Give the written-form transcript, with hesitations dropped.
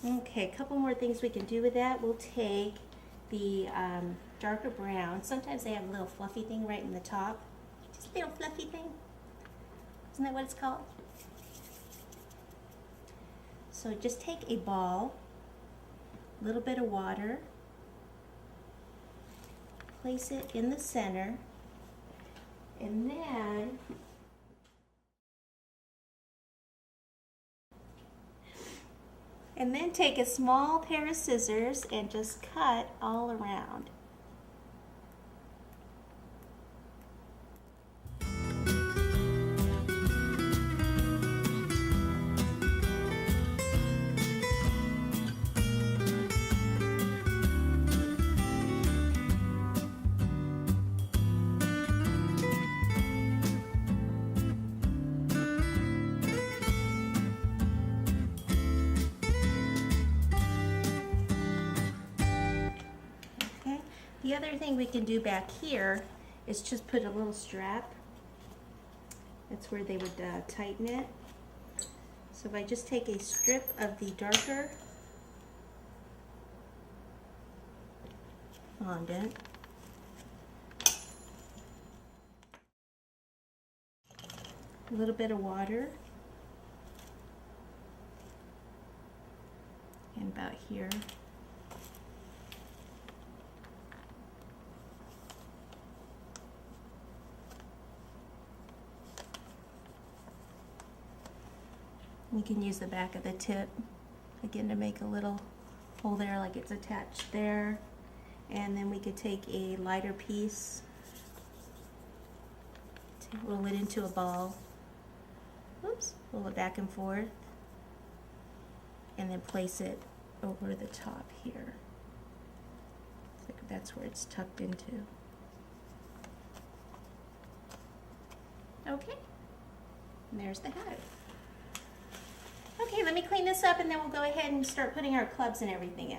Okay, a couple more things we can do with that. We'll take the darker brown. Sometimes they have a little fluffy thing right in the top. Just a little fluffy thing. Isn't that what it's called? So just take a ball, a little bit of water, place it in the center, and then take a small pair of scissors and just cut all around. The other thing we can do back here is just put a little strap. That's where they would tighten it. So if I just take a strip of the darker fondant, a little bit of water, and about here. We can use the back of the tip again to make a little hole there like it's attached there. And then we could take a lighter piece, roll it into a ball, oops, roll it back and forth, and then place it over the top here. So that's where it's tucked into. Okay, and there's the hat. Okay, let me clean this up and then we'll go ahead and start putting our clubs and everything in.